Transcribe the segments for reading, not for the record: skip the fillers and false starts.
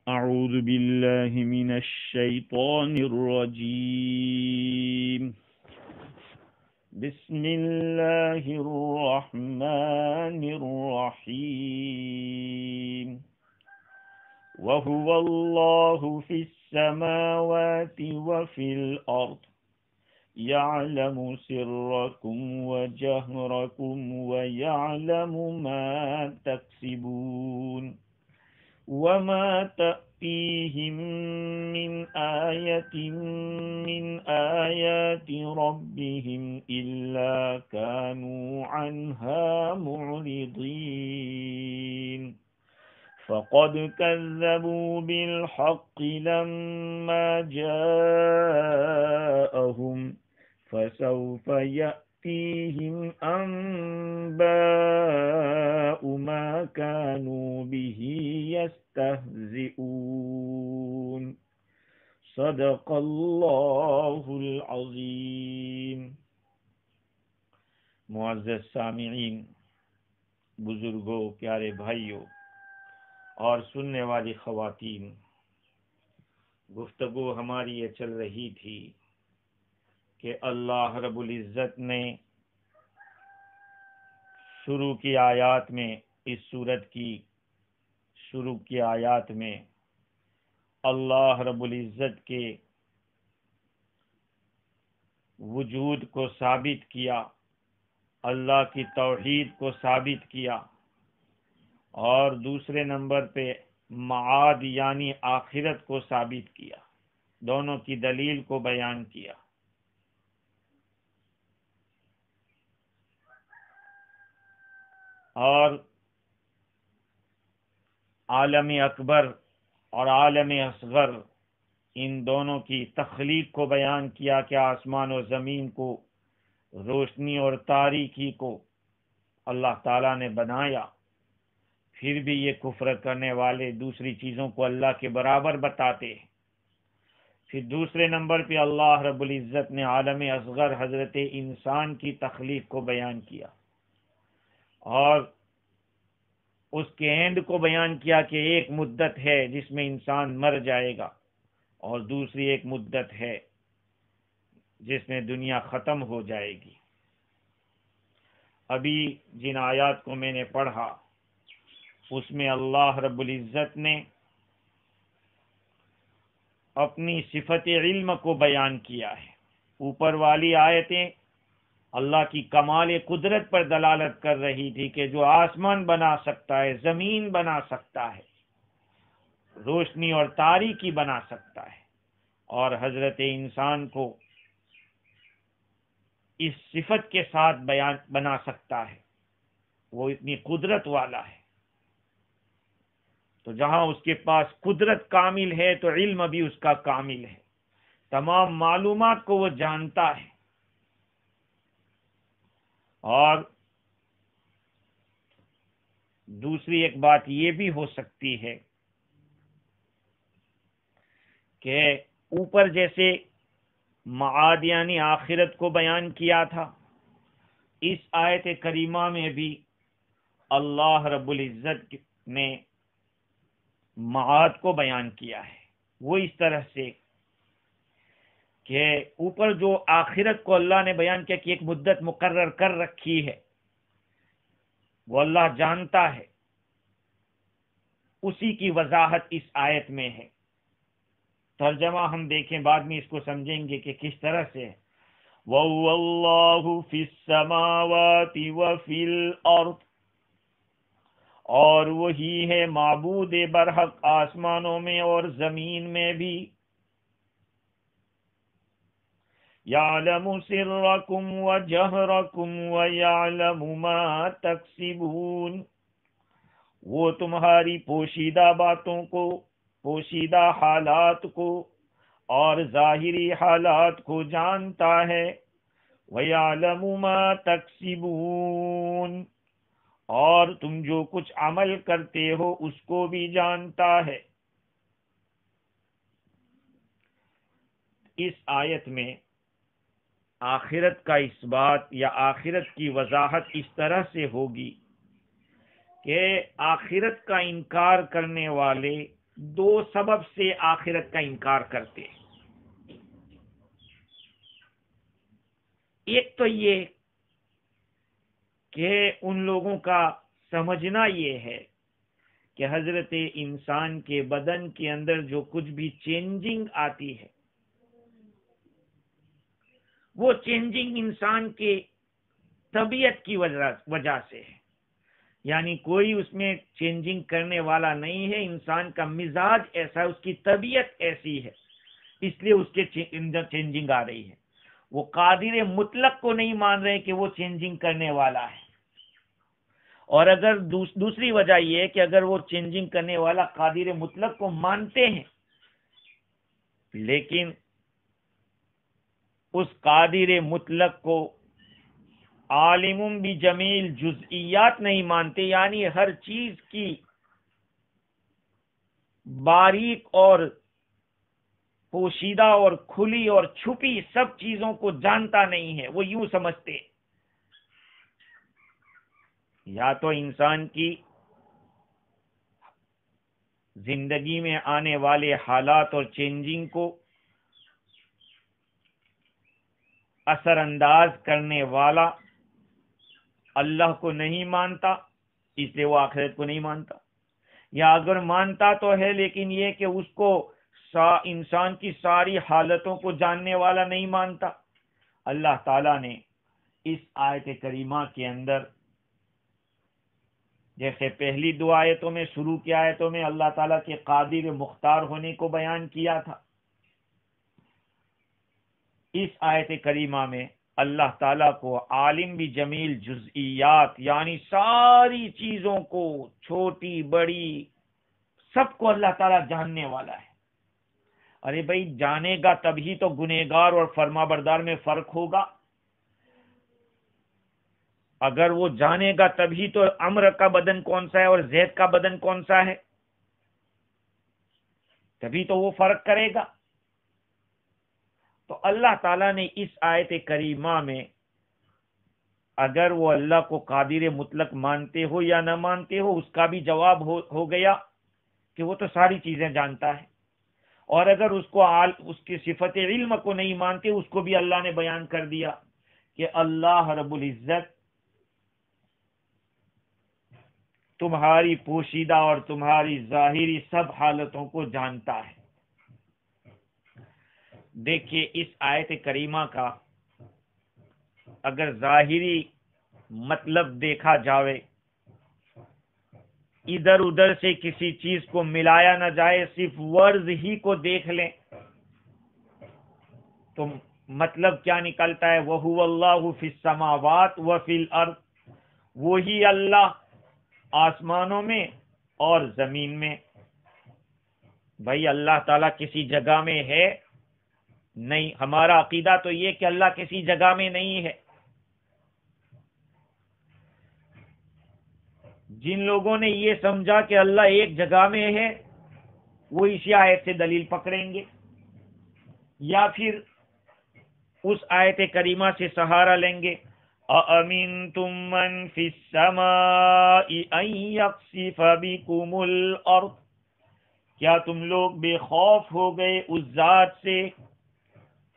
أعوذ بالله من الشيطان الرجيم. بسم الله الرحمن الرحيم. وهو الله في السماوات وفي الأرض يعلم سركم وجهركم ويعلم ما تكسبون وما تأتيهم من آية من آيات ربهم إلا كانوا عنها معرضين فقد كذبوا بالحق لما جاءهم فسوف يأتيهم أنباء ما كانوا به يستهزئون صدق اللہ العظیم. معزز سامعین، بزرگوں، پیارے بھائیوں اور سننے والی خواتین، گفتگو ہماری یہ چل رہی تھی کہ اللہ رب العزت نے شروع کی آیات میں، اس سورت کی شروع کی آیات میں اللہ رب العزت کے وجود کو ثابت کیا، اللہ کی توحید کو ثابت کیا، اور دوسرے نمبر پہ معاد یعنی آخرت کو ثابت کیا، دونوں کی دلیل کو بیان کیا. اور عالم اکبر اور عالم اصغر، ان دونوں کی تخلیق کو بیان کیا کہ آسمان و زمین کو، روشنی اور تاریکی کو اللہ تعالیٰ نے بنایا، پھر بھی یہ کفر کرنے والے دوسری چیزوں کو اللہ کے برابر بتاتے ہیں. پھر دوسرے نمبر پہ اللہ رب العزت نے عالم اصغر حضرت انسان کی تخلیق کو بیان کیا اور اس کے اینڈ کو بیان کیا کہ ایک مدت ہے جس میں انسان مر جائے گا، اور دوسری ایک مدت ہے جس میں دنیا ختم ہو جائے گی. ابھی جن آیات کو میں نے پڑھا اس میں اللہ رب العزت نے اپنی صفت علم کو بیان کیا ہے. اوپر والی آیتیں اللہ کی کمال قدرت پر دلالت کر رہی تھی کہ جو آسمان بنا سکتا ہے، زمین بنا سکتا ہے، روشنی اور تاریکی بنا سکتا ہے، اور حضرت انسان کو اس صفت کے ساتھ بنا سکتا ہے، وہ اتنی قدرت والا ہے. تو جہاں اس کے پاس قدرت کامل ہے تو علم بھی اس کا کامل ہے، تمام معلومات کو وہ جانتا ہے. اور دوسری ایک بات یہ بھی ہو سکتی ہے کہ اوپر جیسے معاد یعنی آخرت کو بیان کیا تھا، اس آیت کریمہ میں بھی اللہ رب العزت نے معاد کو بیان کیا ہے. وہ اس طرح سے کہ اوپر جو آخرت کو اللہ نے بیان کیا کہ ایک مدت مقرر کر رکھی ہے، وہ اللہ جانتا ہے، اسی کی وضاحت اس آیت میں ہے. ترجمہ ہم دیکھیں، بعد میں اس کو سمجھیں گے کہ کس طرح سے ہے. وَهُوَ اللَّهُ فِي السَّمَاوَاتِ وَفِي الْأَرْضِ، اور وہی ہے معبود برحق آسمانوں میں اور زمین میں بھی. يَعْلَمُ سِرَّكُمْ وَجَهْرَكُمْ وَيَعْلَمُ مَا تَكْسِبُونَ، وہ تمہاری پوشیدہ باتوں کو، پوشیدہ حالات کو اور ظاہری حالات کو جانتا ہے. وَيَعْلَمُ مَا تَكْسِبُونَ، اور تم جو کچھ عمل کرتے ہو اس کو بھی جانتا ہے. اس آیت میں آخرت کا اس بات یا آخرت کی وضاحت اس طرح سے ہوگی کہ آخرت کا انکار کرنے والے دو سبب سے آخرت کا انکار کرتے ہیں۔ ایک تو یہ کہ ان لوگوں کا سمجھنا یہ ہے کہ حضرت انسان کے بدن کے اندر جو کچھ بھی چینجنگ آتی ہے وہ چینجنگ انسان کے طبیعت کی وجہ سے ہے، یعنی کوئی اس میں چینجنگ کرنے والا نہیں ہے، انسان کا مزاج ایسا ہے، اس کی طبیعت ایسی ہے، اس لیے اس کے اندر چینجنگ آ رہی ہے۔ وہ قادر مطلق کو نہیں مان رہے کہ وہ چینجنگ کرنے والا ہے۔ اور اگر دوسری وجہ یہ ہے کہ اگر وہ چینجنگ کرنے والا قادر مطلق کو مانتے ہیں لیکن اس قادر مطلق کو عالم بجمیل جزئیات نہیں مانتے، یعنی ہر چیز کی باریک اور پوشیدہ اور کھلی اور چھپی سب چیزوں کو جانتا نہیں ہے، وہ یوں سمجھتے یا تو انسان کی زندگی میں آنے والے حالات اور چینجنگ کو اثر انداز کرنے والا اللہ کو نہیں مانتا، اس لیے وہ آخرت کو نہیں مانتا، یا اگر مانتا تو ہے لیکن یہ کہ اس کو انسان کی ساری حالتوں کو جاننے والا نہیں مانتا۔ اللہ تعالیٰ نے اس آیت کریمہ کے اندر جیسے پہلی دو آیتوں میں، شروع کی آیتوں میں اللہ تعالیٰ کے قادر مختار ہونے کو بیان کیا تھا، اس آیت کریمہ میں اللہ تعالیٰ کو عالم بجمیل جزئیات، یعنی ساری چیزوں کو چھوٹی بڑی سب کو اللہ تعالیٰ جاننے والا ہے۔ ارے بھائی جانے گا تبھی تو گنہگار اور فرما بردار میں فرق ہوگا، اگر وہ جانے گا تبھی تو عمر کا بدن کون سا ہے اور زید کا بدن کون سا ہے، تبھی تو وہ فرق کرے گا۔ تو اللہ تعالیٰ نے اس آیت کریمہ میں اگر وہ اللہ کو قادر مطلق مانتے ہو یا نہ مانتے ہو اس کا بھی جواب ہو گیا کہ وہ تو ساری چیزیں جانتا ہے، اور اگر اس کی صفت علم کو نہیں مانتے اس کو بھی اللہ نے بیان کر دیا کہ اللہ رب العزت تمہاری پوشیدہ اور تمہاری ظاہری سب حالتوں کو جانتا ہے۔ دیکھیے اس آیت کریمہ کا اگر ظاہری مطلب دیکھا جائے، ادھر ادھر سے کسی چیز کو ملایا نہ جائے، صرف ورز ہی کو دیکھ لیں تو مطلب کیا نکلتا ہے؟ وَهُوَ اللَّهُ فِي السَّمَاوَاتِ وَفِي الْأَرْضِ، وہی اللہ آسمانوں میں اور زمین میں۔ بھائی اللہ تعالیٰ کسی جگہ میں ہے نہیں، ہمارا عقیدہ تو یہ کہ اللہ کسی جگہ میں نہیں ہے۔ جن لوگوں نے یہ سمجھا کہ اللہ ایک جگہ میں ہے وہ اسی آیت سے دلیل پکڑیں گے، یا پھر اس آیت کریمہ سے سہارا لیں گے أَأَمِنْتُمْ مَنْ فِي السَّمَاءِ أَنْ يَخْسِفَ بِكُمُ الْأَرْضَ، کیا تم لوگ بے خوف ہو گئے اس ذات سے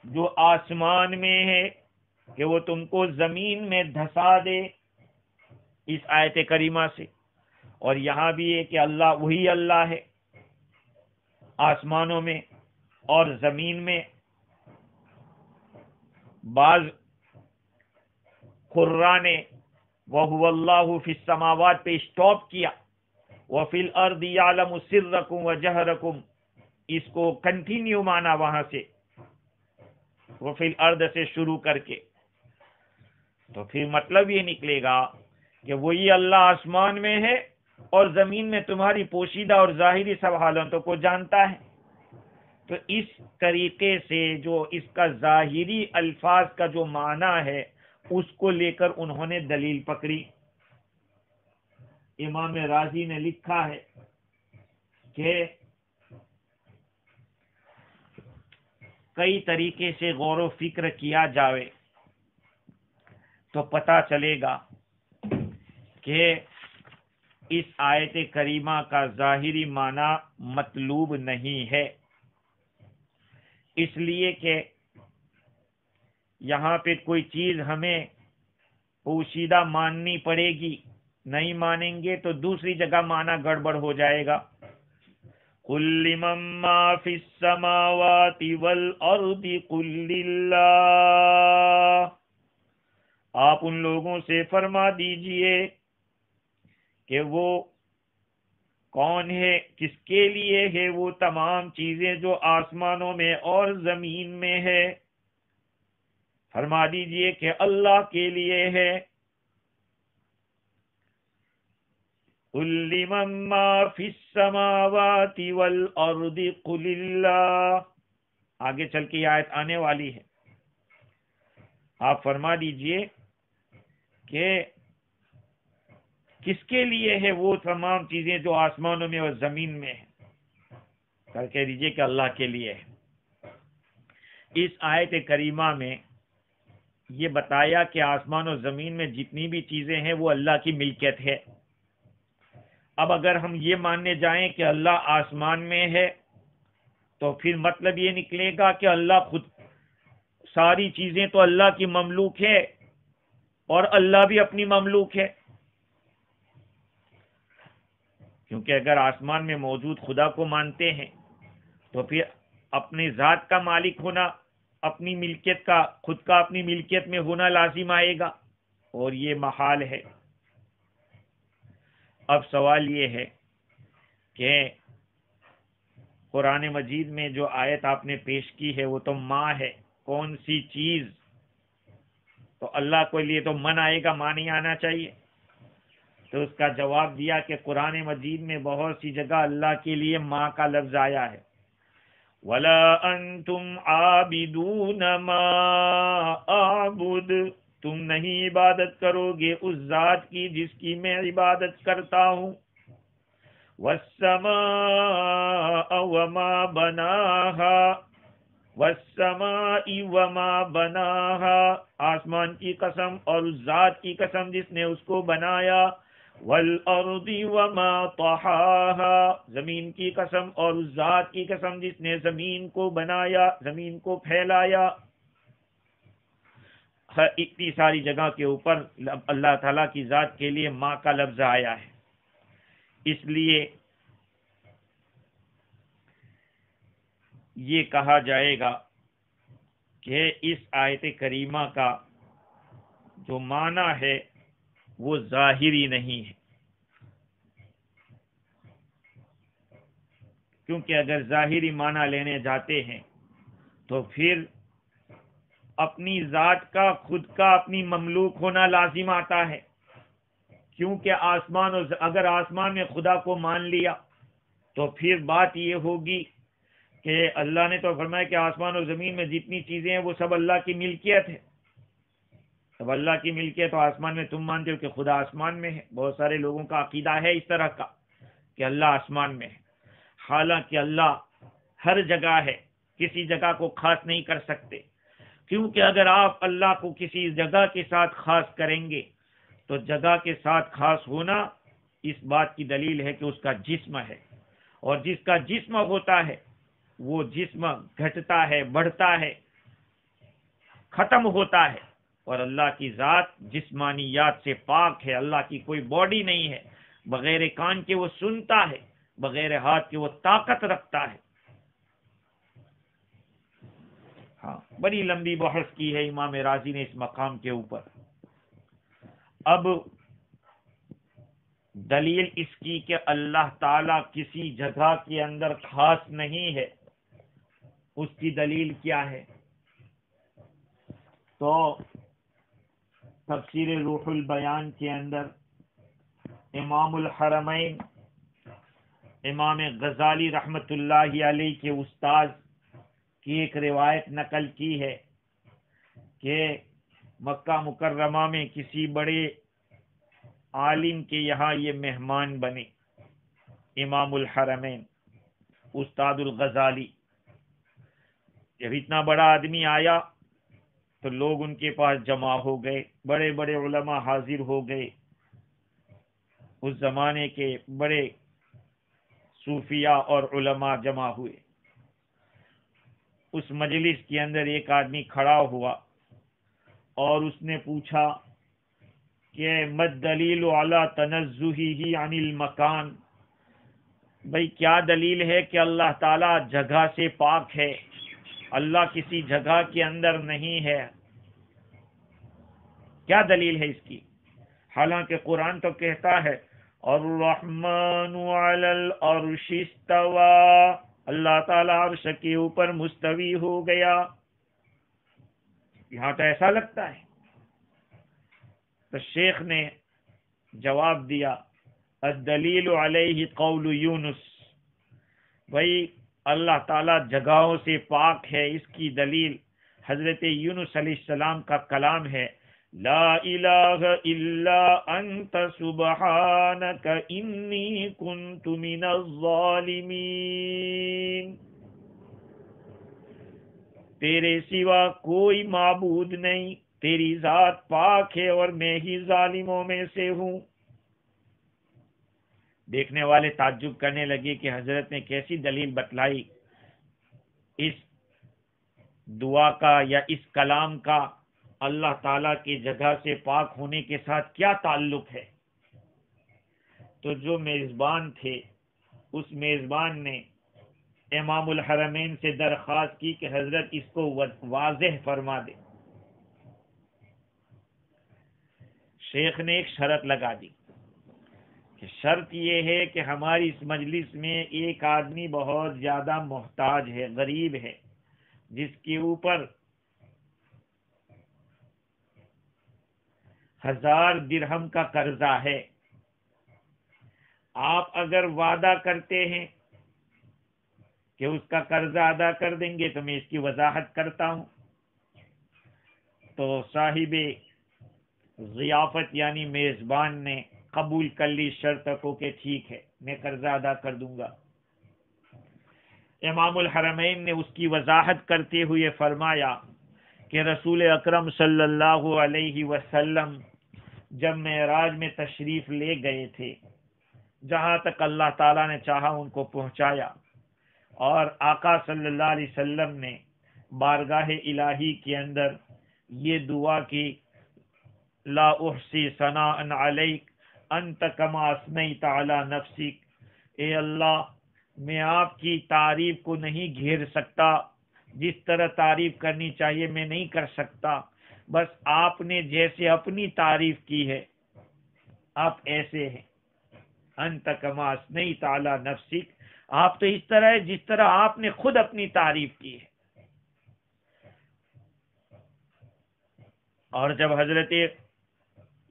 جو آسمان میں ہے کہ وہ تم کو زمین میں دھسا دے؟ اس آیت کریمہ سے۔ اور یہاں بھی ہے کہ اللہ وہی اللہ ہے آسمانوں میں اور زمین میں۔ بعض قراء نے وَهُوَ اللَّهُ فِي السَّمَاوَاتِ پہ اسٹاپ کیا، وَفِي الْأَرْضِ يَعْلَمُ سِرَّكُمْ وَجَهْرَكُمْ، اس کو کنٹینیو مانا وہاں سے وَفِي الْأَرْضِ سے شروع کر کے، تو پھر مطلب یہ نکلے گا کہ وہی اللہ آسمان میں ہے اور زمین میں تمہاری پوشیدہ اور ظاہری سب حالتوں کو جانتا ہے۔ تو اس طریقے سے جو اس کا ظاہری الفاظ کا جو معنی ہے اس کو لے کر انہوں نے دلیل پکڑی۔ امام رازی نے لکھا ہے کہ کئی طریقے سے غور و فکر کیا جائے تو پتہ چلے گا کہ اس آیت کریمہ کا ظاہری معنی مطلوب نہیں ہے، اس لیے کہ یہاں پہ کوئی چیز ہمیں پوشیدہ ماننی پڑے گی، نہیں مانیں گے تو دوسری جگہ معنی گڑبڑ ہو جائے گا۔ قُل لِّمَن مَّا فِي السَّمَاوَاتِ وَالْأَرْضِ قُل لِّلَّهِ، آپ ان لوگوں سے فرما دیجئے کہ وہ کون ہے، کس کے لیے ہے وہ تمام چیزیں جو آسمانوں میں اور زمین میں ہے، فرما دیجئے کہ اللہ کے لیے ہے۔ قُل لِّمَن مَّا فِي السَّمَاوَاتِ وَالْأَرْضِ قُلِ اللَّهِ، آگے چل کے یہ آیت آنے والی ہے، آپ فرما دیجئے کہ کس کے لیے ہے وہ تمام چیزیں جو آسمانوں میں اور زمین میں ہیں، کر کہہ دیجئے کہ اللہ کے لیے ہے۔ اس آیت کریمہ میں یہ بتایا کہ آسمان و زمین میں جتنی بھی چیزیں ہیں وہ اللہ کی ملکیت ہے۔ اب اگر ہم یہ ماننے جائیں کہ اللہ آسمان میں ہے تو پھر مطلب یہ نکلے گا کہ اللہ خود، ساری چیزیں تو اللہ کی مملوک ہے اور اللہ بھی اپنی مملوک ہے، کیونکہ اگر آسمان میں موجود خدا کو مانتے ہیں تو پھر اپنی ذات کا مالک ہونا، اپنی ملکیت کا، خود کا اپنی ملکیت میں ہونا لازم آئے گا، اور یہ محال ہے۔ اب سوال یہ ہے کہ قرآن مجید میں جو آیت آپ نے پیش کی ہے وہ تو ماں ہے، کون سی چیز، تو اللہ کے لیے تو من آئے گا، ماں نہیں آنا چاہیے۔ تو اس کا جواب دیا کہ قرآن مجید میں بہت سی جگہ اللہ کے لیے ماں کا لفظ آیا ہے۔ وَلَا أَنْتُمْ عَابِدُونَ مَا أَعْبُدُ، تم نہیں عبادت کرو گے اس ذات کی جس کی میں عبادت کرتا ہوں۔ وَالسَّمَاءَ وَمَا بَنَاهَا، وَالسَّمَاءِ وَمَا بَنَاهَا، آسمان کی قسم اور اس ذات کی قسم جس نے اس کو بنایا۔ وَالْأَرْضِ وَمَا طَحَاهَا، زمین کی قسم اور اس ذات کی قسم جس نے زمین کو بنایا، زمین کو پھیلایا۔ اتنی ساری جگہ کے اوپر اللہ تعالیٰ کی ذات کے لیے ماں کا لفظ آیا ہے، اس لیے یہ کہا جائے گا کہ اس آیت کریمہ کا جو معنی ہے وہ ظاہری نہیں ہے، کیونکہ اگر ظاہری معنی لینے جاتے ہیں تو پھر اپنی ذات کا، خود کا اپنی مملوک ہونا لازم آتا ہے، کیونکہ اگر آسمان میں خدا کو مان لیا تو پھر بات یہ ہوگی کہ اللہ نے تو فرمایا کہ آسمان اور زمین میں جتنی چیزیں ہیں وہ سب اللہ کی ملکیت ہے۔ اب اللہ کی ملکیت تو آسمان میں تم مانتے ہو کہ خدا آسمان میں ہے، بہت سارے لوگوں کا عقیدہ ہے اس طرح کا کہ اللہ آسمان میں ہے، حالانکہ اللہ ہر جگہ ہے، کسی جگہ کو خاص نہیں کر سکتے، کیونکہ اگر آپ اللہ کو کسی جگہ کے ساتھ خاص کریں گے تو جگہ کے ساتھ خاص ہونا اس بات کی دلیل ہے کہ اس کا جسم ہے، اور جس کا جسم ہوتا ہے وہ جسم گھٹتا ہے، بڑھتا ہے، ختم ہوتا ہے، اور اللہ کی ذات جسمانیات سے پاک ہے، اللہ کی کوئی باڈی نہیں ہے، بغیر کان کے وہ سنتا ہے، بغیر ہاتھ کے وہ طاقت رکھتا ہے۔ ہاں، بڑی لمبی بحث کی ہے امام رازی نے اس مقام کے اوپر۔ اب دلیل اس کی کہ اللہ تعالیٰ کسی جگہ کے اندر خاص نہیں ہے، اس کی دلیل کیا ہے؟ تو تفسیر روح البیان کے اندر امام الحرمین امام غزالی رحمت اللہ علیہ کے استاذ کی ایک روایت نقل کی ہے کہ مکہ مکرمہ میں کسی بڑے عالم کے یہاں یہ مہمان بنے، امام الحرمین استاد الغزالی۔ جب اتنا بڑا آدمی آیا تو لوگ ان کے پاس جمع ہو گئے، بڑے بڑے علماء حاضر ہو گئے، اس زمانے کے بڑے صوفیاء اور علماء جمع ہوئے۔ اس مجلس کے اندر ایک آدمی کھڑا ہوا اور اس نے پوچھا کہ مد دلیل علی تنزہہ عن المکان، بھئی کیا دلیل ہے کہ اللہ تعالی جگہ سے پاک ہے، اللہ کسی جگہ کے اندر نہیں ہے، کیا دلیل ہے اس کی؟ حالانکہ قرآن تو کہتا ہے الرحمن علی العرش استوى، اللہ تعالی عرش کے اوپر مستوی ہو گیا، یہاں تو ایسا لگتا ہے۔ تو شیخ نے جواب دیا الدلیل علیہ قول یونس، بھائی اللہ تعالی جگہوں سے پاک ہے، اس کی دلیل حضرت یونس علیہ السلام کا کلام ہے، لا الہ الا انت سبحانک انی کنت من الظالمین، تیرے سوا کوئی معبود نہیں، تیری ذات پاک ہے اور میں ہی ظالموں میں سے ہوں۔ دیکھنے والے تعجب کرنے لگے کہ حضرت نے کیسی دلیل بتلائی، اس دعا کا یا اس کلام کا اللہ تعالیٰ کی جگہ سے پاک ہونے کے ساتھ کیا تعلق ہے؟ تو جو میزبان تھے اس میزبان نے امام الحرمین سے درخواست کی کہ حضرت اس کو واضح فرما دے۔ شیخ نے ایک شرط لگا دی کہ شرط یہ ہے کہ ہماری اس مجلس میں ایک آدمی بہت زیادہ محتاج ہے، غریب ہے، جس کے اوپر 1000 درہم کا قرضہ ہے۔ آپ اگر وعدہ کرتے ہیں کہ اس کا قرضہ ادا کر دیں گے تو میں اس کی وضاحت کرتا ہوں۔ تو صاحب ضیافت یعنی میزبان نے قبول کر لی شرط کو کہ ٹھیک ہے میں قرضہ ادا کر دوں گا۔ امام الحرمین نے اس کی وضاحت کرتے ہوئے فرمایا کہ رسول اکرم صلی اللہ علیہ وسلم جب معراج میں تشریف لے گئے تھے، جہاں تک اللہ تعالیٰ نے چاہا ان کو پہنچایا، اور آقا صلی اللہ علیہ وسلم نے بارگاہ الہی کے اندر یہ دعا کی لا احصی ثناء علیک انت کما اثنیت علی نفسک، اے اللہ میں آپ کی تعریف کو نہیں گھیر سکتا، جس طرح تعریف کرنی چاہیے میں نہیں کر سکتا، بس آپ نے جیسے اپنی تعریف کی ہے آپ ایسے ہیں، انت کما اثنیت علی نفسک، آپ تو اس طرح ہے جس طرح آپ نے خود اپنی تعریف کی ہے۔ اور جب حضرت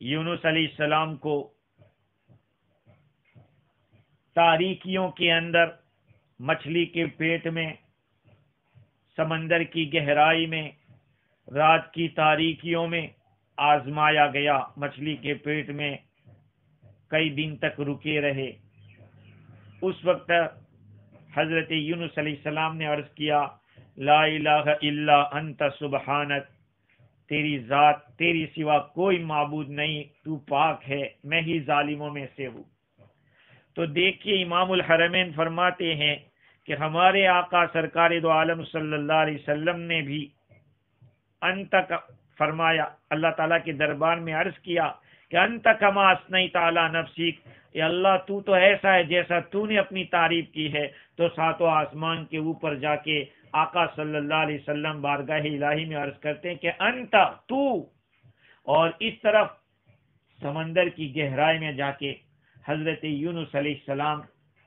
یونس علیہ السلام کو تاریکیوں کے اندر، مچھلی کے پیٹ میں، سمندر کی گہرائی میں، رات کی تاریکیوں میں آزمایا گیا، مچھلی کے پیٹ میں کئی دن تک رکے رہے، اس وقت حضرت یونس علیہ السلام نے عرض کیا لا الہ الا انت سبحانک، تیری ذات، تیری سوا کوئی معبود نہیں، تو پاک ہے، میں ہی ظالموں میں سے ہوں۔ تو دیکھیے امام الحرمین فرماتے ہیں کہ ہمارے آقا سرکار دو عالم صلی اللہ علیہ وسلم نے بھی انت فرمایا، اللہ تعالیٰ کے دربار میں عرض کیا کہ انت کما اثنیت علی نفسک، اے اللہ تو تو ایسا ہے جیسا تو نے اپنی تعریف کی ہے۔ تو ساتوں آسمان کے اوپر جا کے آقا صلی اللہ علیہ وسلم بارگاہ الہی میں عرض کرتے ہیں کہ انت، تو، اور اس طرف سمندر کی گہرائی میں جا کے حضرت یونس علیہ السلام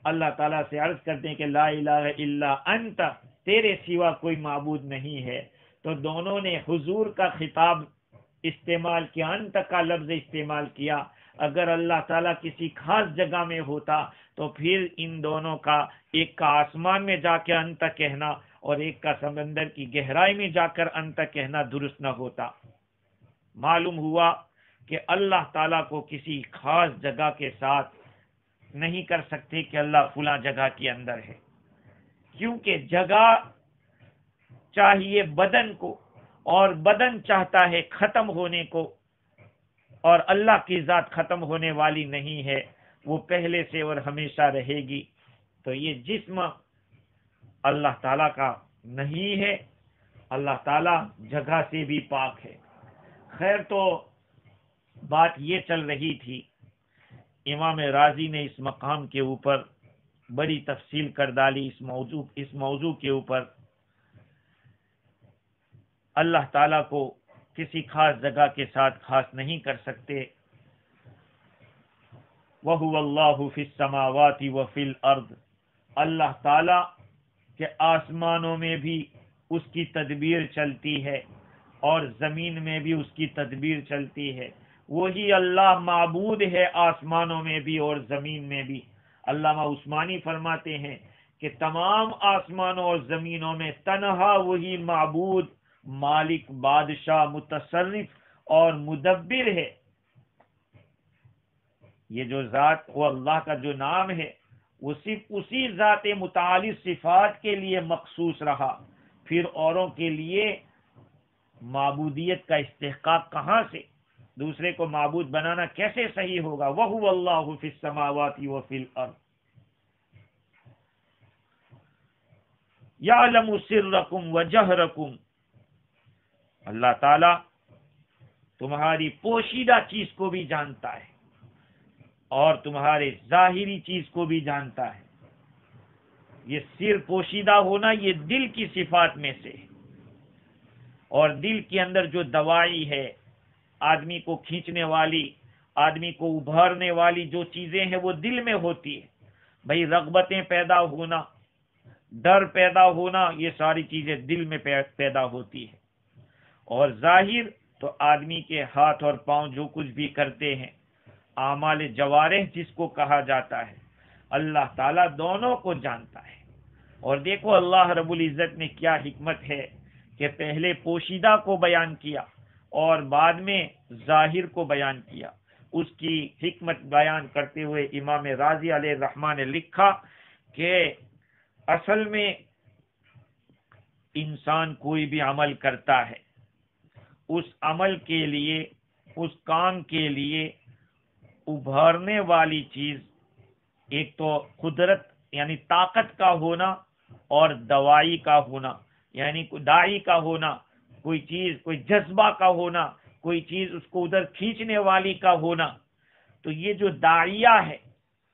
اللہ تعالیٰ سے عرض کرتے ہیں کہ لا الہ الا انت، تیرے سوا کوئی معبود نہیں ہے۔ تو دونوں نے حضور کا خطاب استعمال کیا، انت کا لفظ استعمال کیا۔ اگر اللہ تعالیٰ کسی خاص جگہ میں ہوتا تو پھر ان دونوں کا، ایک کا آسمان میں جا کے انت کہنا اور ایک کا سمندر کی گہرائی میں جا کر انت کہنا درست نہ ہوتا۔ معلوم ہوا کہ اللہ تعالیٰ کو کسی خاص جگہ کے ساتھ نہیں کر سکتے کہ اللہ فلاں جگہ کے اندر ہے، کیونکہ جگہ چاہیے بدن کو، اور بدن چاہتا ہے ختم ہونے کو، اور اللہ کی ذات ختم ہونے والی نہیں ہے۔ وہ پہلے سے اور ہمیشہ رہے گی۔ تو یہ جسم اللہ تعالیٰ کا نہیں ہے، اللہ تعالیٰ جگہ سے بھی پاک ہے۔ خیر، تو بات یہ چل رہی تھی، امام رازی نے اس مقام کے اوپر بڑی تفصیل کر ڈالی، اس موضوع کے اوپر۔ اللہ تعالیٰ کو کسی خاص جگہ کے ساتھ خاص نہیں کر سکتے۔ وَهُوَ اللَّهُ فِي السَّمَاوَاتِ وَفِي الْأَرْضِ، اللہ تعالیٰ کے آسمانوں میں بھی اس کی تدبیر چلتی ہے اور زمین میں بھی اس کی تدبیر چلتی ہے۔ وہی اللہ معبود ہے آسمانوں میں بھی اور زمین میں بھی۔ علامہ عثمانی فرماتے ہیں کہ تمام آسمانوں اور زمینوں میں تنہا وہی معبود، مالک، بادشاہ، متصرف اور مدبر ہے۔ یہ جو ذات، وہ اللہ کا جو نام ہے، وہ صرف اسی ذات متعالی صفات کے لیے مخصوص رہا، پھر اوروں کے لیے معبودیت کا استحقاق کہاں سے؟ دوسرے کو معبود بنانا کیسے صحیح ہوگا؟ وَهُوَ اللَّهُ فِي السَّمَاوَاتِ وَفِي الْأَرْضِ يَعْلَمُ سِرَّكُمْ وَجَهْرَكُمْ، اللہ تعالیٰ تمہاری پوشیدہ چیز کو بھی جانتا ہے اور تمہارے ظاہری چیز کو بھی جانتا ہے۔ یہ سر پوشیدہ ہونا یہ دل کی صفات میں سے ہے، اور دل کے اندر جو دوائی ہے، آدمی کو کھینچنے والی، آدمی کو ابھارنے والی جو چیزیں ہیں وہ دل میں ہوتی ہے۔ بھئی رغبتیں پیدا ہونا، ڈر پیدا ہونا، یہ ساری چیزیں دل میں پیدا ہوتی ہے۔ اور ظاہر تو آدمی کے ہاتھ اور پاؤں جو کچھ بھی کرتے ہیں، اعمال جوارح جس کو کہا جاتا ہے، اللہ تعالیٰ دونوں کو جانتا ہے۔ اور دیکھو اللہ رب العزت نے کیا حکمت ہے کہ پہلے پوشیدہ کو بیان کیا اور بعد میں ظاہر کو بیان کیا۔ اس کی حکمت بیان کرتے ہوئے امام رازی علیہ الرحمہ نے لکھا کہ اصل میں انسان کوئی بھی عمل کرتا ہے، اس عمل کے لیے، اس کام کے لیے ابھارنے والی چیز ایک تو قدرت یعنی طاقت کا ہونا اور دوائی کا ہونا، یعنی داعی کا ہونا، کوئی چیز، کوئی جذبہ کا ہونا، کوئی چیز اس کو ادھر کھینچنے والی کا ہونا۔ تو یہ جو داعیہ ہے،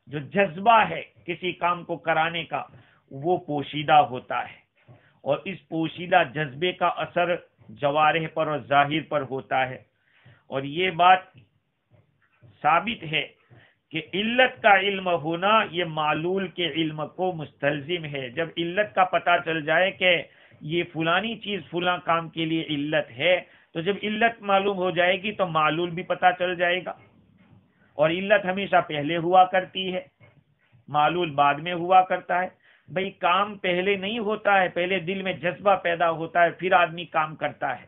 جو جذبہ ہے کسی کام کو کرانے کا، وہ پوشیدہ ہوتا ہے، اور اس پوشیدہ جذبے کا اثر جوارح پر اور ظاہر پر ہوتا ہے۔ اور یہ بات ثابت ہے کہ علت کا علم ہونا یہ معلول کے علم کو مستلزم ہے۔ جب علت کا پتہ چل جائے کہ یہ فلانی چیز فلاں کام کے لیے علت ہے، تو جب علت معلوم ہو جائے گی تو معلول بھی پتہ چل جائے گا۔ اور علت ہمیشہ پہلے ہوا کرتی ہے، معلول بعد میں ہوا کرتا ہے۔ بھئی کام پہلے نہیں ہوتا ہے، پہلے دل میں جذبہ پیدا ہوتا ہے، پھر آدمی کام کرتا ہے۔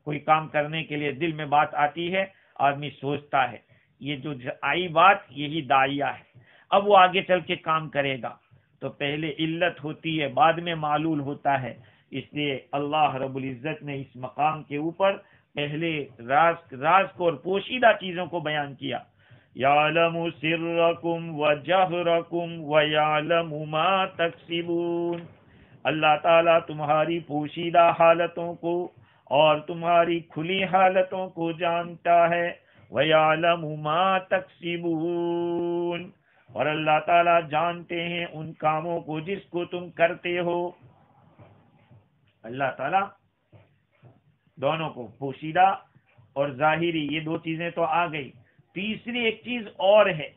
کوئی کام کرنے کے لیے دل میں بات آتی ہے، آدمی سوچتا ہے، یہ جو آئی بات یہی داعیہ ہے، اب وہ آگے چل کے کام کرے گا۔ تو پہلے علت ہوتی ہے، بعد میں معلول ہوتا ہے۔ اس لیے اللہ رب العزت نے اس مقام کے اوپر پہلے راز کو اور پوشیدہ چیزوں کو بیان کیا۔ یعلم سرکم وجہرکم ویعلم ما تکسبون، اللہ تعالیٰ تمہاری پوشیدہ حالتوں کو اور تمہاری کھلی حالتوں کو جانتا ہے۔ وَيَعْلَمُ مَا تَكْسِبُونَ، اور اللہ تعالیٰ جانتے ہیں ان کاموں کو جس کو تم کرتے ہو۔ اللہ تعالیٰ دونوں کو، پوشیدہ اور ظاہری، یہ دو چیزیں تو آ گئی۔ تیسری ایک چیز اور ہے،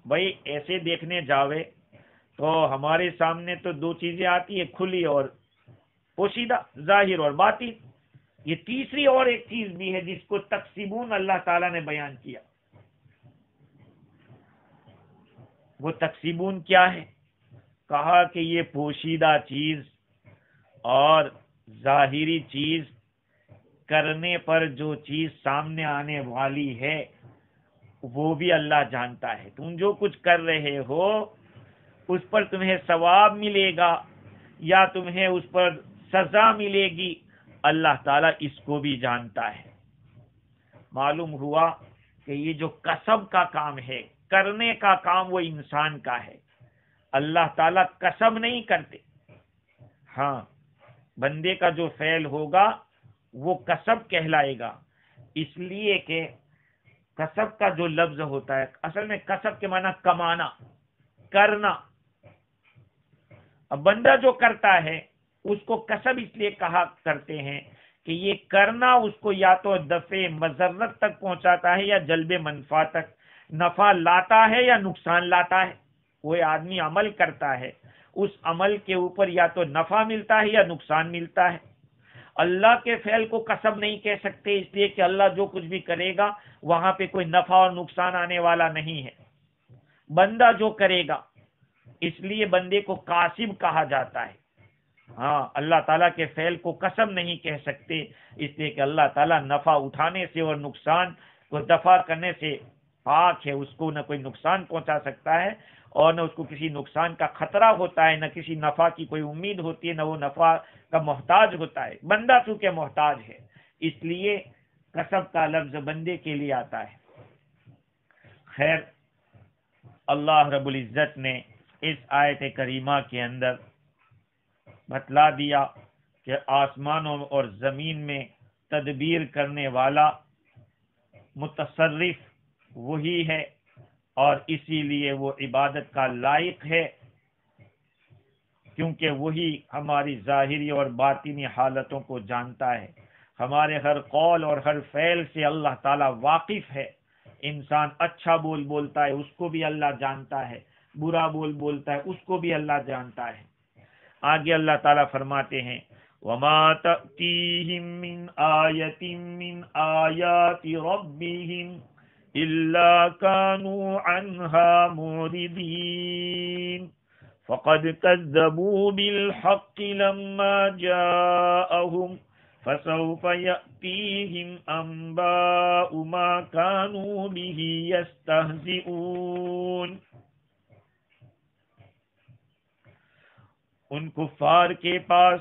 بھائی ایسے دیکھنے جاوے تو ہمارے سامنے تو دو چیزیں آتی ہیں، کھلی اور پوشیدہ، ظاہر اور باطن۔ یہ تیسری اور ایک چیز بھی ہے جس کو تکسبون اللہ تعالیٰ نے بیان کیا۔ وہ تکسبون کیا ہے؟ کہا کہ یہ پوشیدہ چیز اور ظاہری چیز کرنے پر جو چیز سامنے آنے والی ہے وہ بھی اللہ جانتا ہے۔ تم جو کچھ کر رہے ہو اس پر تمہیں ثواب ملے گا یا تمہیں اس پر سزا ملے گی، اللہ تعالیٰ اس کو بھی جانتا ہے۔ معلوم ہوا کہ یہ جو کسب کا کام ہے، کرنے کا کام، وہ انسان کا ہے، اللہ تعالیٰ کسب نہیں کرتے۔ ہاں، بندے کا جو فعل ہوگا وہ کسب کہلائے گا، اس لیے کہ کسب کا جو لفظ ہوتا ہے، اصل میں کسب کے معنی کمانا، کرنا۔ اب بندہ جو کرتا ہے اس کو کسب اس لیے کہا کرتے ہیں کہ یہ کرنا اس کو یا تو دفع مضرت تک پہنچاتا ہے یا جلب منفع تک، نفع لاتا ہے یا نقصان لاتا ہے۔ کوئی آدمی عمل کرتا ہے، اس عمل کے اوپر یا تو نفع ملتا ہے یا نقصان ملتا ہے۔ اللہ کے فعل کو کسب نہیں کہہ سکتے، اس لیے کہ اللہ جو کچھ بھی کرے گا وہاں پہ کوئی نفع اور نقصان آنے والا نہیں ہے۔ بندہ جو کرے گا، اس لیے بندے کو کاسب کہا جاتا ہے۔ ہاں، اللہ تعالیٰ کے فعل کو کسب نہیں کہہ سکتے، اس لیے کہ اللہ تعالیٰ نفع اٹھانے سے اور نقصان کو دفع کرنے سے پاک ہے، اس کو نہ کوئی نقصان پہنچا سکتا ہے اور نہ اس کو کسی نقصان کا خطرہ ہوتا ہے، نہ کسی نفع کی کوئی امید ہوتی ہے، نہ وہ نفع کا محتاج ہوتا ہے۔ بندہ چونکہ محتاج ہے، اس لیے کسب کا لفظ بندے کے لیے آتا ہے۔ خیر، اللہ رب العزت نے اس آیت کریمہ کے اندر بتلا دیا کہ آسمانوں اور زمین میں تدبیر کرنے والا متصرف وہی ہے، اور اسی لیے وہ عبادت کا لائق ہے، کیونکہ وہی ہماری ظاہری اور باطنی حالتوں کو جانتا ہے۔ ہمارے ہر قول اور ہر فعل سے اللہ تعالیٰ واقف ہے۔ انسان اچھا بولتا ہے، اس کو بھی اللہ جانتا ہے، برا بولتا ہے، اس کو بھی اللہ جانتا ہے۔ آگے اللہ تعالیٰ فرماتے ہیں وَمَا تَأْتِيهِم مِّنْ آيَةٍ مِّنْ آيَاتِ رَبِّهِمْ إِلَّا كَانُوا عَنْهَا مُعْرِضِينَ فَقَدْ كَذَّبُوا بِالْحَقِّ لَمَّا جَاءَهُمْ فَسَوْفَ يَأْتِيهِمْ أَنبَاءُ مَا كَانُوا بِهِ يَسْتَهْزِئُونَ۔ ان کفار کے پاس،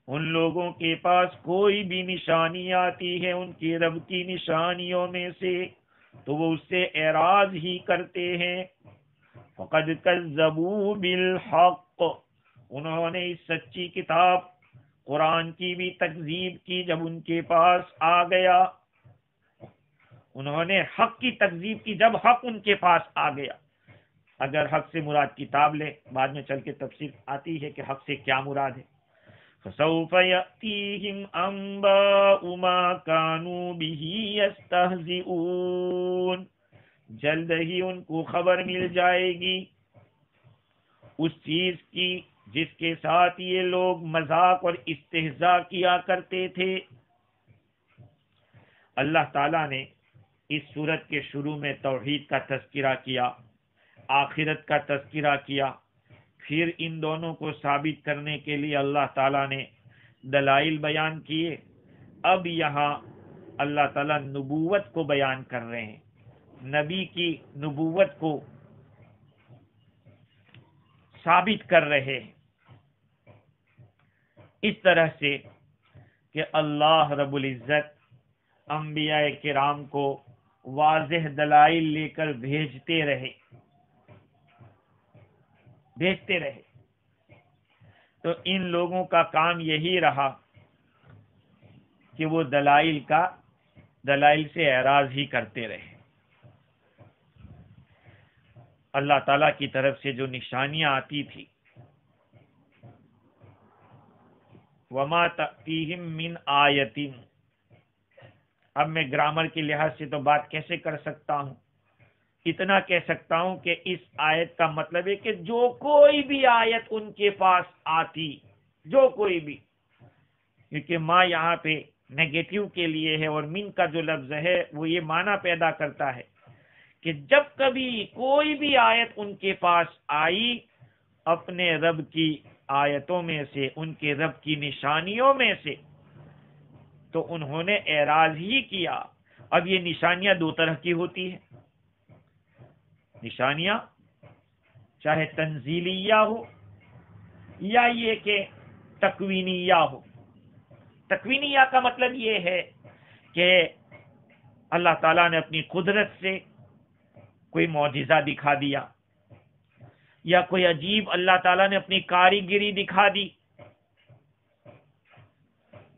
ان لوگوں کے پاس کوئی بھی نشانی آتی ہے ان کی رب کی نشانیوں میں سے تو وہ اس سے اعراض ہی کرتے ہیں۔ فقد کذبوا بالحق، انہوں نے اس سچی کتاب قرآن کی بھی تکذیب کی جب ان کے پاس آ گیا۔ انہوں نے حق کی تکذیب کی جب حق ان کے پاس آ گیا۔ اگر حق سے مراد کتاب لے، بعد میں چل کے تفسیر آتی ہے کہ حق سے کیا مراد ہے۔ فَسَوْفَ يَأْتِيهِمْ أَنبَاءُ مَا كَانُوا بِهِ يَسْتَهْزِئُونَ، جلد ہی ان کو خبر مل جائے گی اس چیز کی جس کے ساتھ یہ لوگ مذاق اور استہزاء کیا کرتے تھے۔ اللہ تعالیٰ نے اس سورت کے شروع میں توحید کا تذکرہ کیا، آخرت کا تذکرہ کیا، پھر ان دونوں کو ثابت کرنے کے لیے اللہ تعالیٰ نے دلائل بیان کیے۔ اب یہاں اللہ تعالیٰ نبوت کو بیان کر رہے ہیں، نبی کی نبوت کو ثابت کر رہے ہیں، اس طرح سے کہ اللہ رب العزت انبیاء کرام کو واضح دلائل لے کر بھیجتے رہے۔ تو ان لوگوں کا کام یہی رہا کہ وہ دلائل سے اعراض ہی کرتے رہے۔ اللہ تعالیٰ کی طرف سے جو نشانیاں آتی تھی، وَمَا تَأْتِيهِم مِّنْ آیَةٍ، اب میں گرامر کے لحاظ سے تو بات کیسے کر سکتا ہوں؟ اتنا کہہ سکتا ہوں کہ اس آیت کا مطلب ہے کہ جو کوئی بھی آیت ان کے پاس آتی، جو کوئی بھی، کیونکہ ماں یہاں پہ نیگیٹو کے لیے ہے اور من کا جو لفظ ہے وہ یہ معنی پیدا کرتا ہے کہ جب کبھی کوئی بھی آیت ان کے پاس آئی اپنے رب کی آیتوں میں سے، ان کے رب کی نشانیوں میں سے، تو انہوں نے اعراض ہی کیا۔ اب یہ نشانیاں دو طرح کی ہوتی ہیں، نشانیاں چاہے تنزیلیہ ہو یا یہ کہ تکوینیہ ہو۔ تکوینیہ کا مطلب یہ ہے کہ اللہ تعالیٰ نے اپنی قدرت سے کوئی معجزہ دکھا دیا یا کوئی عجیب اللہ تعالیٰ نے اپنی کاریگری دکھا دی،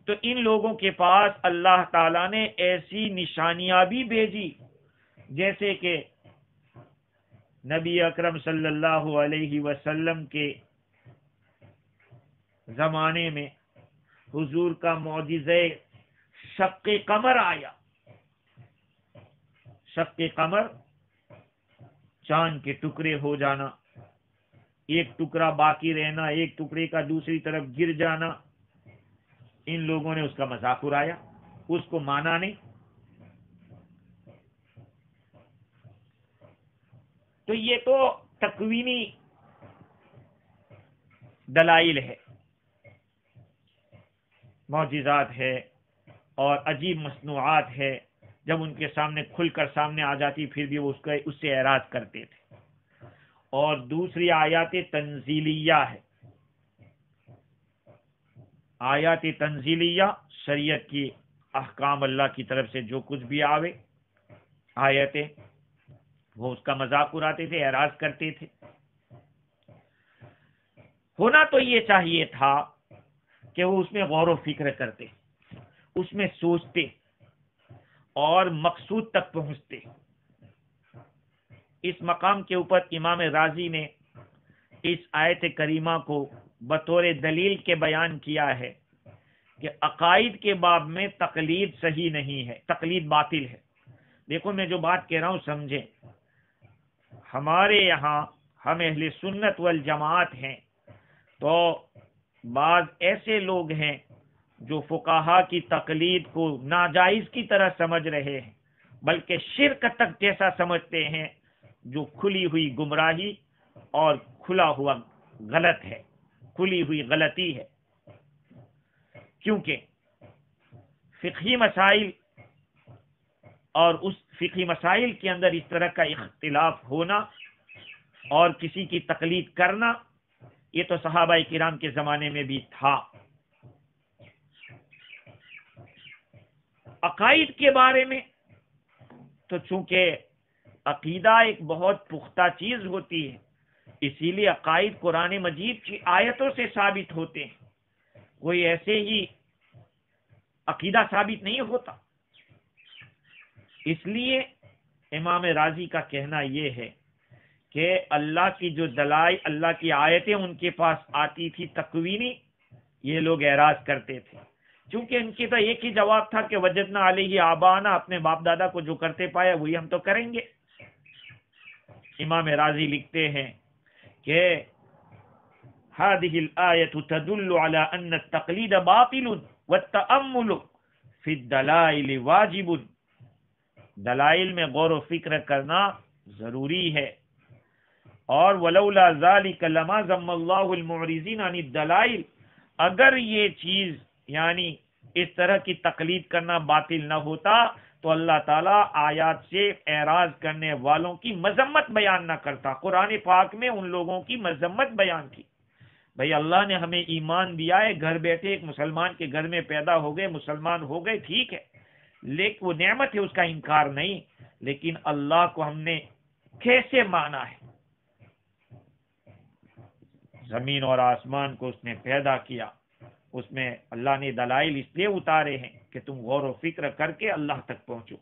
تو ان لوگوں کے پاس اللہ تعالیٰ نے ایسی نشانیاں بھی بھیجی جیسے کہ نبی اکرم صلی اللہ علیہ وسلم کے زمانے میں حضور کا معجزہ شق قمر آیا۔ شق قمر، چاند کے ٹکڑے ہو جانا، ایک ٹکڑا باقی رہنا، ایک ٹکڑے کا دوسری طرف گر جانا۔ ان لوگوں نے اس کا مذاق اڑایا، اس کو مانا نہیں۔ تو یہ تو تکوینی دلائل ہے، معجزات ہے اور عجیب مصنوعات ہے، جب ان کے سامنے کھل کر سامنے آ جاتی پھر بھی وہ اس سے اعراض کرتے تھے۔ اور دوسری آیات تنزیلیہ ہے۔ آیات تنزیلیہ شریعت کی احکام، اللہ کی طرف سے جو کچھ بھی آوے آیتیں، وہ اس کا مذاق اڑاتے تھے، اعراض کرتے تھے۔ ہونا تو یہ چاہیے تھا کہ وہ اس میں غور و فکر کرتے، اس میں سوچتے اور مقصود تک پہنچتے۔ اس مقام کے اوپر امام رازی نے اس آیت کریمہ کو بطور دلیل کے بیان کیا ہے کہ عقائد کے باب میں تقلید صحیح نہیں ہے، تقلید باطل ہے۔ دیکھو میں جو بات کہہ رہا ہوں سمجھیں، ہمارے یہاں ہم اہل سنت والجماعت ہیں، تو بعض ایسے لوگ ہیں جو فقہا کی تقلید کو ناجائز کی طرح سمجھ رہے ہیں، بلکہ شرک تک جیسا سمجھتے ہیں، جو کھلی ہوئی گمراہی اور کھلا ہوا غلط ہے، کھلی ہوئی غلطی ہے۔ کیونکہ فقہی مسائل اور اس فقہی مسائل کے اندر اس طرح کا اختلاف ہونا اور کسی کی تقلید کرنا، یہ تو صحابہ کرام کے زمانے میں بھی تھا۔ عقائد کے بارے میں تو چونکہ عقیدہ ایک بہت پختہ چیز ہوتی ہے، اسی لیے عقائد قرآن مجید کی آیتوں سے ثابت ہوتے ہیں، کوئی ایسے ہی عقیدہ ثابت نہیں ہوتا۔ اس لیے امام رازی کا کہنا یہ ہے کہ اللہ کی جو دلائل، اللہ کی آیتیں ان کے پاس آتی تھی تکوینی، یہ لوگ اعراض کرتے تھے، چونکہ ان کی تو ایک ہی جواب تھا کہ وجدنا علیہ آبانا، اپنے باپ دادا کو جو کرتے پایا وہی ہم تو کریں گے۔ امام رازی لکھتے ہیں کہ هذه الآية تدل على أن التقليد باطل والتأمل في الدلائل واجب۔ دلائل میں غور و فکر کرنا ضروری ہے، اور ولولا ذلك لما ذم الله المعرضين عن الدلائل، اگر یہ چیز یعنی اس طرح کی تقلید کرنا باطل نہ ہوتا تو اللہ تعالیٰ آیات سے اعراض کرنے والوں کی مذمت بیان نہ کرتا۔ قرآن پاک میں ان لوگوں کی مذمت بیان کی۔ بھئی اللہ نے ہمیں ایمان دیا ہے، گھر بیٹھے ایک مسلمان کے گھر میں پیدا ہو گئے، مسلمان ہو گئے، ٹھیک ہے، لیکن وہ نعمت ہے، اس کا انکار نہیں، لیکن اللہ کو ہم نے کیسے مانا ہے؟ زمین اور آسمان کو اس نے پیدا کیا، اس میں اللہ نے دلائل اس لیے اتارے ہیں کہ تم غور و فکر کر کے اللہ تک پہنچو۔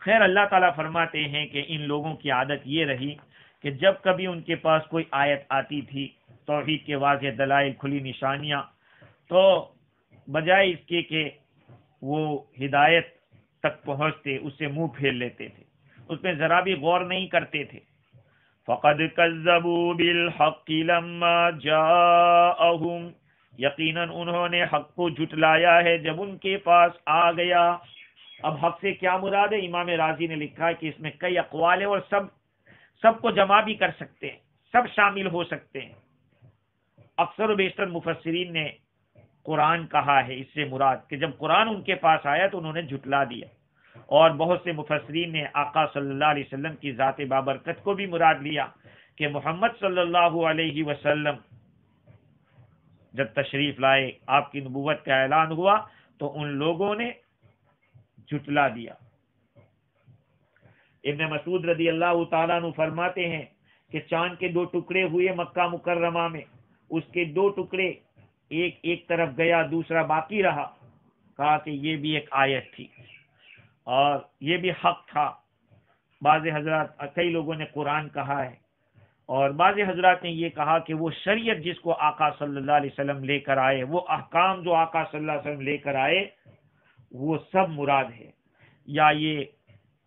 خیر، اللہ تعالیٰ فرماتے ہیں کہ ان لوگوں کی عادت یہ رہی کہ جب کبھی ان کے پاس کوئی آیت آتی تھی، توحید کے واضح دلائل، کھلی نشانیاں، تو بجائے اس کے کہ وہ ہدایت تک پہنچتے، اس سے منہ پھیر لیتے تھے، اس میں ذرا بھی غور نہیں کرتے تھے۔ فَقَدْ كَذَّبُوا بِالْحَقِّ لَمَّا جَاءَهُمْ، یقیناً انہوں نے حق کو جھٹلایا ہے جب ان کے پاس آ گیا۔ اب حق سے کیا مراد ہے؟ امام رازی نے لکھا ہے کہ اس میں کئی اقوال ہیں اور سب کو جمع بھی کر سکتے ہیں، سب شامل ہو سکتے ہیں۔ اکثر و بیشتر مفسرین نے قرآن کہا ہے اس سے مراد، کہ جب قرآن ان کے پاس آیا تو انہوں نے جھٹلا دیا، اور بہت سے مفسرین نے آقا صلی اللہ علیہ وسلم کی ذات بابرکت کو بھی مراد لیا کہ محمد صلی اللہ علیہ وسلم جب تشریف لائے، آپ کی نبوت کا اعلان ہوا، تو ان لوگوں نے جھٹلا دیا۔ ابن مسعود رضی اللہ تعالیٰ عنہ فرماتے ہیں کہ چاند کے 2 ٹکڑے ہوئے مکہ مکرمہ میں، اس کے 2 ٹکڑے ایک طرف گیا، دوسرا باقی رہا۔ کہا کہ یہ بھی ایک آیت تھی اور یہ بھی حق تھا۔ بعض حضرات، کئی لوگوں نے قرآن کہا ہے، اور بعض حضرات نے یہ کہا کہ وہ شریعت جس کو آقا صلی اللہ علیہ وسلم لے کر آئے، وہ احکام جو آقا صلی اللہ علیہ وسلم لے کر آئے، وہ سب مراد ہے، یا یہ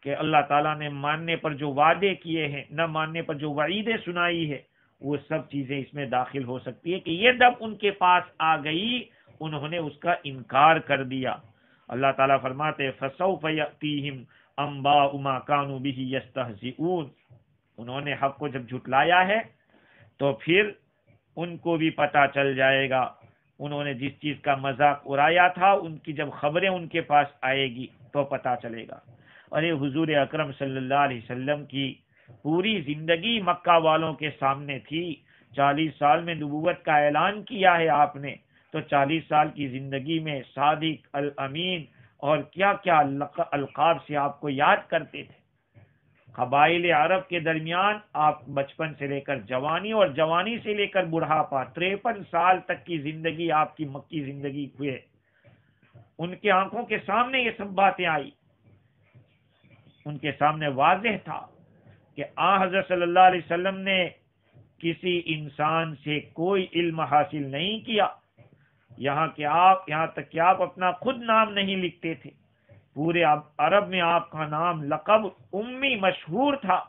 کہ اللہ تعالیٰ نے ماننے پر جو وعدے کیے ہیں، نہ ماننے پر جو وعیدیں سنائی ہے، وہ سب چیزیں اس میں داخل ہو سکتی ہے کہ یہ جب ان کے پاس آ گئی انہوں نے اس کا انکار کر دیا۔ اللہ تعالیٰ فرماتے فَسَوْفَ يَأْتِيهِمْ أَنْبَاءُ مَا كَانُوا بِهِ يَسْتَهْزِئُونَ، انہوں نے حق کو جب جھٹلایا ہے تو پھر ان کو بھی پتہ چل جائے گا، انہوں نے جس چیز کا مذاق اڑایا تھا ان کی جب خبریں ان کے پاس آئے گی تو پتہ چلے گا۔ اور یہ حضور اکرم صلی اللہ علیہ وسلم کی پوری زندگی مکہ والوں کے سامنے تھی۔ 40 سال میں نبوت کا اعلان کیا ہے آپ نے، تو 40 سال کی زندگی میں صادق، الامین اور کیا کیا القاب سے آپ کو یاد کرتے تھے۔ قبائل عرب کے درمیان آپ بچپن سے لے کر جوانی اور جوانی سے لے کر بڑھاپا 53 سال تک کی زندگی آپ کی مکی زندگی ہوئے، ان کے آنکھوں کے سامنے یہ سب باتیں آئی، ان کے سامنے واضح تھا کہ حضرت صلی اللہ علیہ وسلم نے کسی انسان سے کوئی علم حاصل نہیں کیا، یہاں تک کہ آپ اپنا خود نام نہیں لکھتے تھے، پورے عرب میں آپ کا نام لقب امی مشہور تھا۔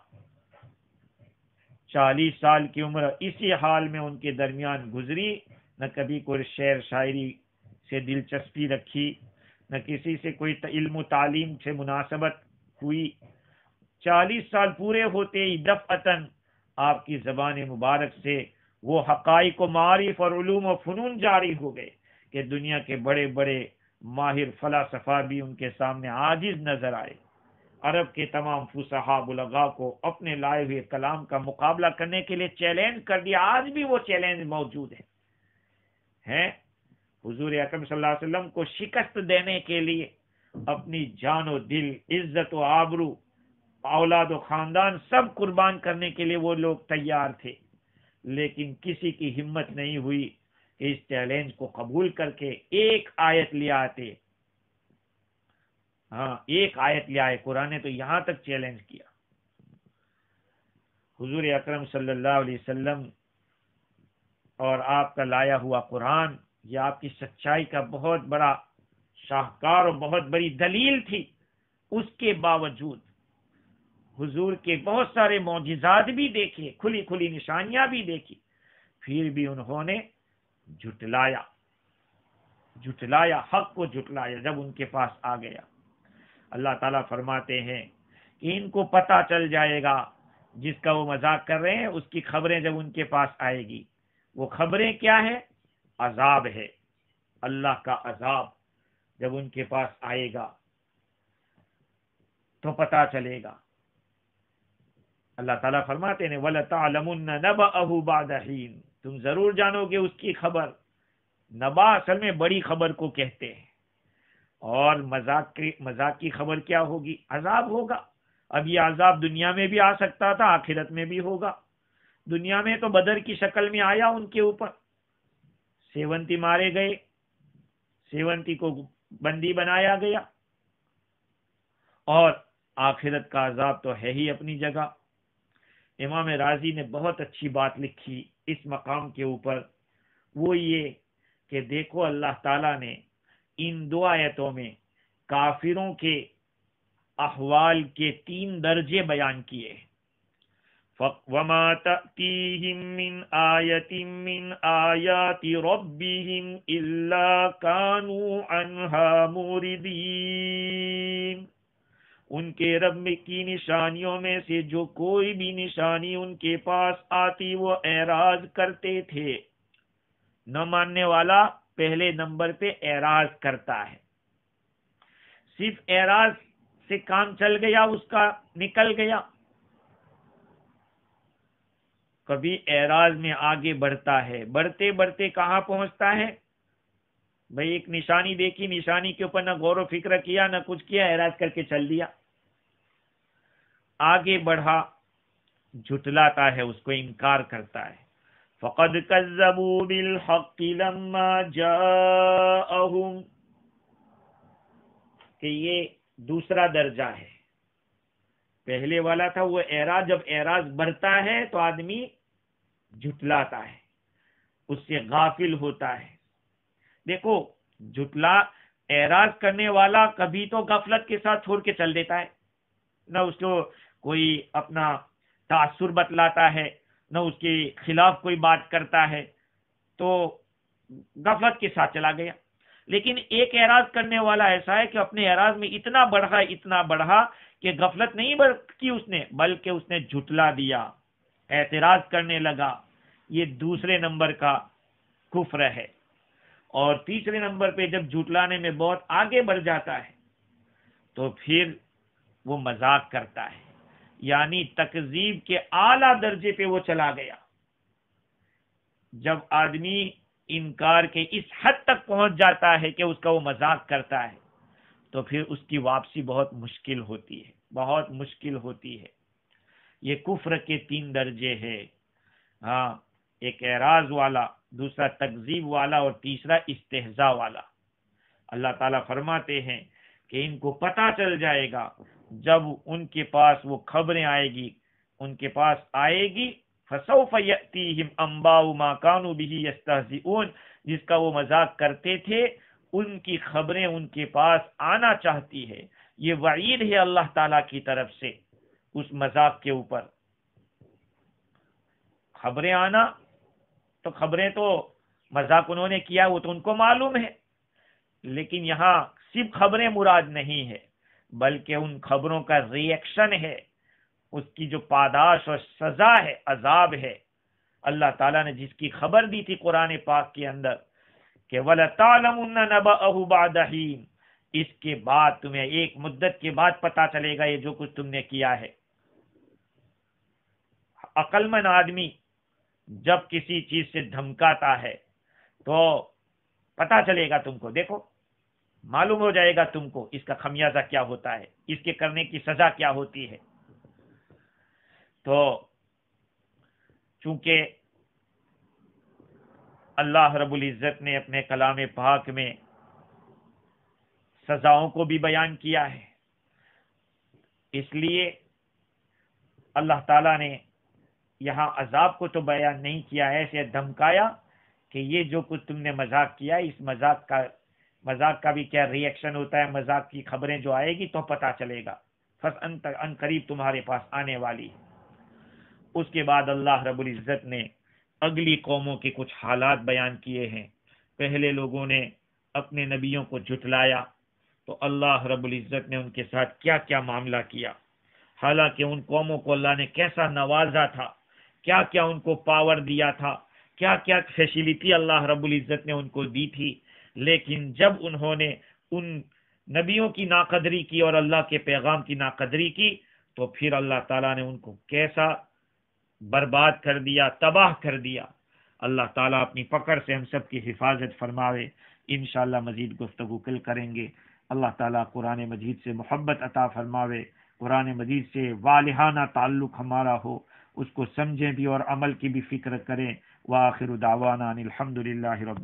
40 سال کی عمر اسی حال میں ان کے درمیان گزری، نہ کبھی کوئی شعر شاعری سے دلچسپی رکھی، نہ کسی سے کوئی علم و تعلیم سے مناسبت ہوئی۔ 40 سال پورے ہوتے ہی دفعتاً آپ کی زبان مبارک سے وہ حقائق و معارف اور علوم و فنون جاری ہو گئے کہ دنیا کے بڑے بڑے ماہر فلاسفہ بھی ان کے سامنے عاجز نظر آئے۔ عرب کے تمام فصحاء بلغاء کو اپنے لائے ہوئے کلام کا مقابلہ کرنے کے لیے چیلنج کر دیا، آج بھی وہ چیلنج موجود ہے۔ حضور اکرم صلی اللہ علیہ وسلم کو شکست دینے کے لیے اپنی جان و دل، عزت و آبرو، اولاد و خاندان سب قربان کرنے کے لیے وہ لوگ تیار تھے، لیکن کسی کی ہمت نہیں ہوئی کہ اس چیلنج کو قبول کر کے ایک آیت لے آتے۔ ایک آیت لے آئے، قرآن نے تو یہاں تک چیلنج کیا۔ حضور اکرم صلی اللہ علیہ وسلم اور آپ کا لایا ہوا قرآن، یہ آپ کی سچائی کا بہت بڑا شاہکار اور بہت بڑی دلیل تھی۔ اس کے باوجود حضور کے بہت سارے معجزات بھی دیکھے، کھلی کھلی نشانیاں بھی دیکھی، پھر بھی انہوں نے جھٹلایا، حق کو جھٹلایا جب ان کے پاس آ گیا۔ اللہ تعالیٰ فرماتے ہیں کہ ان کو پتہ چل جائے گا، جس کا وہ مذاق کر رہے ہیں اس کی خبریں جب ان کے پاس آئے گی۔ وہ خبریں کیا ہے؟ عذاب ہے، اللہ کا عذاب جب ان کے پاس آئے گا تو پتہ چلے گا۔ اللہ تعالیٰ فرماتے ہیں وَلَتَعْلَمُنَّ نَبَأَهُ بَعْدَ حِينٍ، تم ضرور جانو گے اس کی خبر۔ نبا اصل میں بڑی خبر کو کہتے ہیں، اور مذاق کی خبر کیا ہوگی؟ عذاب ہوگا۔ اب یہ عذاب دنیا میں بھی آ سکتا تھا، آخرت میں بھی ہوگا۔ دنیا میں تو بدر کی شکل میں آیا ان کے اوپر، 70 مارے گئے، 70 کو بندی بنایا گیا، اور آخرت کا عذاب تو ہے ہی اپنی جگہ۔ امام راضی نے بہت اچھی بات لکھی اس مقام کے اوپر، وہ یہ کہ دیکھو اللہ تعالیٰ نے ان 2 آیتوں میں کافروں کے احوال کے 3 درجے بیان کیے۔ وَمَا تَأْتِيهِم مِّنْ آيَةٍ مِّنْ آيَاتِ رَبِّهِمْ إِلَّا كَانُوا عَنْهَا مُعْرِضِينَ، ان کے رب کی نشانیوں میں سے جو کوئی بھی نشانی ان کے پاس آتی وہ اعراض کرتے تھے۔ نہ ماننے والا پہلے نمبر پہ اعراض کرتا ہے، صرف اعراض سے کام چل گیا، اس کا نکل گیا۔ کبھی اعراض میں آگے بڑھتا ہے، بڑھتے بڑھتے کہاں پہنچتا ہے؟ بھئی ایک نشانی دیکھی، نشانی کے اوپر نہ غور و فکر کیا، نہ کچھ کیا، اعراض کر کے چل دیا. آگے بڑھا، جھٹلاتا ہے، اس کو انکار کرتا ہے. فَقَدْ كَذَّبُوا بِالْحَقِّ لَمَّا جَاءَهُمْ، کہ یہ دوسرا درجہ ہے. پہلے والا تھا وہ اعراض، جب اعراض بڑھتا ہے تو آدمی جھٹلاتا ہے، اس سے غافل ہوتا ہے. دیکھو اعراض کرنے والا کبھی تو غفلت کے ساتھ چھوڑ کے چل دیتا ہے، نہ اس کو کوئی اپنا تاثر بتلاتا ہے، نہ اس کے خلاف کوئی بات کرتا ہے، تو غفلت کے ساتھ چلا گیا. لیکن ایک اعراض کرنے والا ایسا ہے کہ اپنے اعراض میں اتنا بڑھا کہ غفلت نہیں کی اس نے، بلکہ اس نے جھٹلا دیا، اعتراض کرنے لگا. یہ دوسرے نمبر کا کفر ہے. اور تیسرے نمبر پہ جب جھٹلانے میں بہت آگے بڑھ جاتا ہے تو پھر وہ مذاق کرتا ہے، یعنی تکذیب کے اعلیٰ درجے پہ وہ چلا گیا. جب آدمی انکار کے اس حد تک پہنچ جاتا ہے کہ اس کا وہ مذاق کرتا ہے تو پھر اس کی واپسی بہت مشکل ہوتی ہے. یہ کفر کے 3 درجے ہیں. ہاں، ایک اعراض والا، دوسرا تکذیب والا، اور تیسرا استہزاء والا. اللہ تعالیٰ فرماتے ہیں کہ ان کو پتہ چل جائے گا جب ان کے پاس وہ خبریں ان کے پاس آئے گی، فَسَوْفَ يَأْتِيهِمْ أَنْبَاءُ مَا كَانُوا بِهِ يَسْتَهْزِئُونَ، جس کا وہ مذاق کرتے تھے ان کی خبریں ان کے پاس آنا چاہتی ہے. یہ وعید ہے اللہ تعالیٰ کی طرف سے اس مذاق کے اوپر. خبریں آنا، تو خبریں تو مذاق انہوں نے کیا وہ تو ان کو معلوم ہے، لیکن یہاں صرف خبریں مراد نہیں ہے، بلکہ ان خبروں کا ریئیکشن ہے، اس کی جو پاداش اور سزا ہے، عذاب ہے. اللہ تعالیٰ نے جس کی خبر دی تھی قرآن پاک کے اندر کہ وَلَتَعْلَمُنَّ نَبَأَهُ بَعْدَ حِينٍ، اس کے بعد تمہیں ایک مدت کے بعد پتا چلے گا یہ جو کچھ تم نے کیا ہے. عقل مند آدمی جب کسی چیز سے دھمکاتا ہے تو پتا چلے گا تم کو، دیکھو معلوم ہو جائے گا تم کو اس کا خمیازہ کیا ہوتا ہے، اس کے کرنے کی سزا کیا ہوتی ہے. تو چونکہ اللہ رب العزت نے اپنے کلام پاک میں سزاؤں کو بھی بیان کیا ہے، اس لیے اللہ تعالیٰ نے یہاں عذاب کو تو بیان نہیں کیا، ایسے دھمکایا کہ یہ جو کچھ تم نے مذاق کیا، اس مذاق کا بھی کیا ری ایکشن ہوتا ہے، مذاق کی خبریں جو آئے گی تو پتہ چلے گا، ان قریب تمہارے پاس آنے والی. اس کے بعد اللہ رب العزت نے اگلی قوموں کے کچھ حالات بیان کیے ہیں. پہلے لوگوں نے اپنے نبیوں کو جھٹلایا تو اللہ رب العزت نے ان کے ساتھ کیا کیا معاملہ کیا. حالانکہ ان قوموں کو اللہ نے کیسا نوازا تھا، کیا کیا ان کو پاور دیا تھا، کیا کیا فیسیلیٹی اللہ رب العزت نے ان کو دی تھی، لیکن جب انہوں نے ان نبیوں کی ناقدری کی اور اللہ کے پیغام کی ناقدری کی تو پھر اللہ تعالیٰ نے ان کو کیسا برباد کر دیا، تباہ کر دیا. اللہ تعالیٰ اپنی پکڑ سے ہم سب کی حفاظت فرماوے. انشاءاللہ مزید گفتگو کل کریں گے. اللہ تعالیٰ قرآن مجید سے محبت عطا فرماوے، قرآن مجید سے والہانہ تعلق ہمارا ہو، اس کو سمجھیں بھی اور عمل کی بھی فکر کریں. وآخر دعوانا ان الحمد للہ رب